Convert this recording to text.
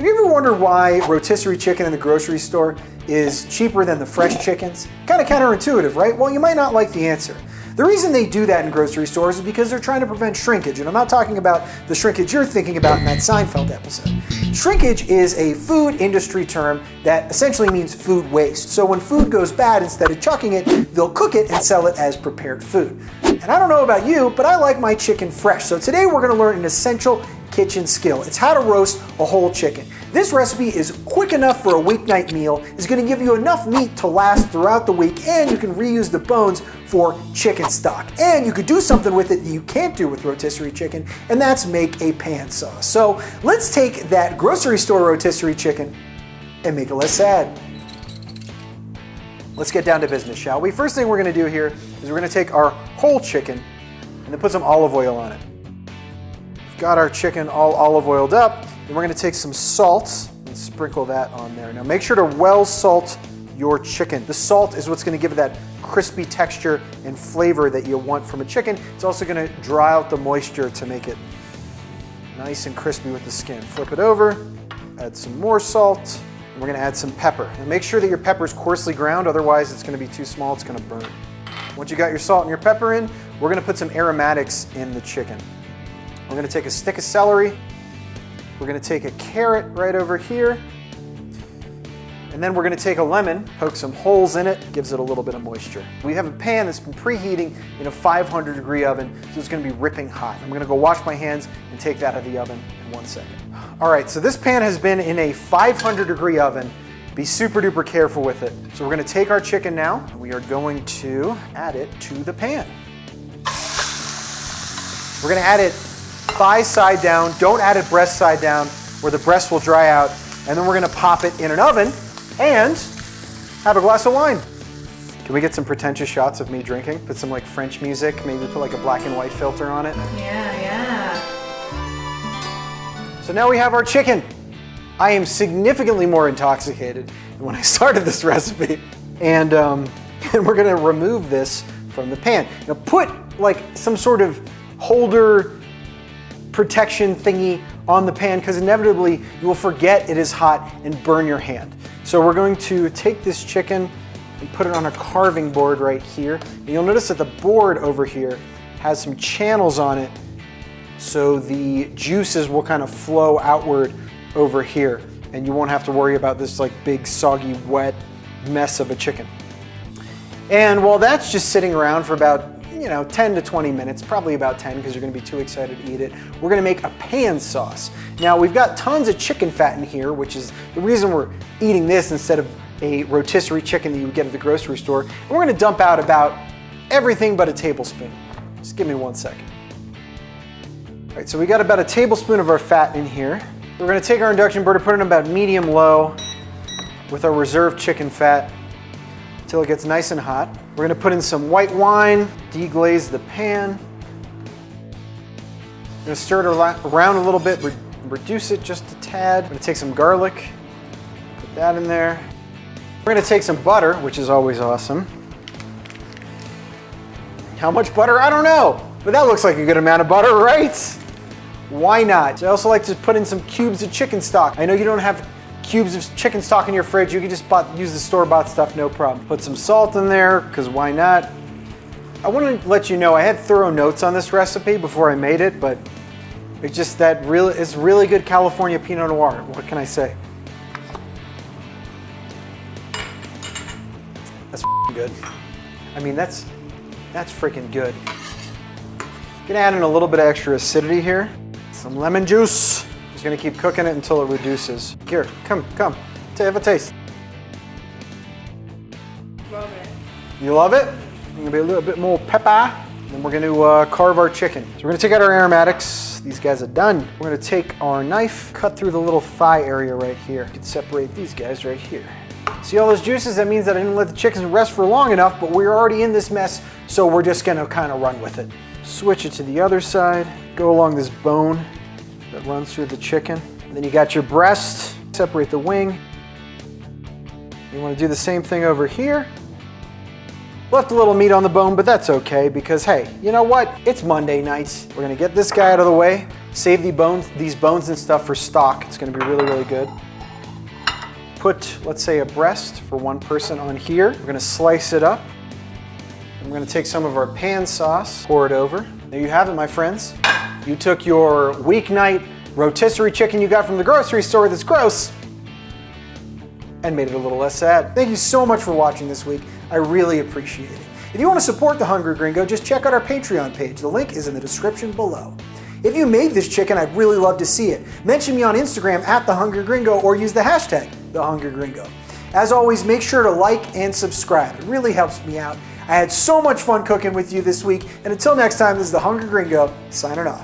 Have you ever wondered why rotisserie chicken in the grocery store is cheaper than the fresh chickens? Kind of counterintuitive, right? Well, you might not like the answer. The reason they do that in grocery stores is because they're trying to prevent shrinkage, and I'm not talking about the shrinkage you're thinking about in that Seinfeld episode. Shrinkage is a food industry term that essentially means food waste. So when food goes bad, instead of chucking it, they'll cook it and sell it as prepared food. And I don't know about you, but I like my chicken fresh. So today we're gonna learn an essential kitchen skill. It's how to roast a whole chicken. This recipe is quick enough for a weeknight meal, is gonna give you enough meat to last throughout the week, and you can reuse the bones for chicken stock. And you could do something with it that you can't do with rotisserie chicken, and that's make a pan sauce. So let's take that grocery store rotisserie chicken and make it less sad. Let's get down to business, shall we? First thing we're gonna do here is we're gonna take our whole chicken and then put some olive oil on it. We've got our chicken all olive oiled up, and we're gonna take some salt and sprinkle that on there. Now make sure to well salt your chicken. The salt is what's gonna give it that crispy texture and flavor that you want from a chicken. It's also gonna dry out the moisture to make it nice and crispy with the skin. Flip it over, add some more salt, and we're gonna add some pepper. And make sure that your pepper is coarsely ground, otherwise it's gonna be too small, it's gonna burn. Once you got your salt and your pepper in, we're gonna put some aromatics in the chicken. We're gonna take a stick of celery, we're gonna take a carrot right over here, and then we're gonna take a lemon, poke some holes in it, gives it a little bit of moisture. We have a pan that's been preheating in a 500-degree oven, so it's gonna be ripping hot. I'm gonna go wash my hands and take that out of the oven in 1 second. All right, so this pan has been in a 500-degree oven. Be super duper careful with it. So we're gonna take our chicken now, and we are going to add it to the pan. We're gonna add it thigh side down, don't add it breast side down, where the breast will dry out, and then we're gonna pop it in an oven and have a glass of wine. Can we get some pretentious shots of me drinking? Put some like French music, maybe put like a black and white filter on it. Yeah. So now we have our chicken. I am significantly more intoxicated than when I started this recipe. And we're gonna remove this from the pan. Now put like some sort of holder protection thingy on the pan, because inevitably you will forget it is hot and burn your hand. So we're going to take this chicken and put it on a carving board right here. And you'll notice that the board over here has some channels on it, so the juices will kind of flow outward over here, and you won't have to worry about this like big soggy wet mess of a chicken. And while that's just sitting around for about 10 to 20 minutes, probably about 10 because you're gonna be too excited to eat it, we're gonna make a pan sauce. Now we've got tons of chicken fat in here, which is the reason we're eating this instead of a rotisserie chicken that you would get at the grocery store. And we're gonna dump out about everything but a tablespoon. Just give me 1 second. All right, so we got about a tablespoon of our fat in here. We're gonna take our induction burner, put it on about medium-low with our reserved chicken fat until it gets nice and hot. We're gonna put in some white wine, deglaze the pan. I'm gonna stir it around a little bit, reduce it just a tad. I'm gonna take some garlic, put that in there. We're gonna take some butter, which is always awesome. How much butter? I don't know, but that looks like a good amount of butter, right? Why not? I also like to put in some cubes of chicken stock. I know you don't have cubes of chicken stock in your fridge. You can just use the store-bought stuff, no problem. Put some salt in there, because why not? I want to let you know I had thorough notes on this recipe before I made it, but it's just that it's really good California Pinot Noir. What can I say? That's good. I mean, that's freaking good. Gonna add in a little bit of extra acidity here. Some lemon juice. Just gonna keep cooking it until it reduces. Here, come. Have a taste. Love it. You love it? I'm gonna be a little bit more pepper. Then we're gonna carve our chicken. So we're gonna take out our aromatics. These guys are done. We're gonna take our knife, cut through the little thigh area right here. You can separate these guys right here. See all those juices? That means that I didn't let the chicken rest for long enough, but we're already in this mess, so we're just gonna kind of run with it. Switch it to the other side. Go along this bone that runs through the chicken. And then you got your breast. Separate the wing. You want to do the same thing over here. Left a little meat on the bone, but that's okay because, hey, you know what? It's Monday night. We're gonna get this guy out of the way. Save these bones and stuff for stock. It's gonna be really, really good. Put, let's say, a breast for one person on here. We're gonna slice it up. And we're gonna take some of our pan sauce, pour it over. There you have it, my friends. You took your weeknight rotisserie chicken you got from the grocery store that's gross and made it a little less sad. Thank you so much for watching this week. I really appreciate it. If you want to support The Hungry Gringo, just check out our Patreon page. The link is in the description below. If you made this chicken, I'd really love to see it. Mention me on Instagram at The Hungry Gringo or use the hashtag The Hungry Gringo. As always, make sure to like and subscribe. It really helps me out. I had so much fun cooking with you this week, and until next time, this is The Hungry Gringo signing off.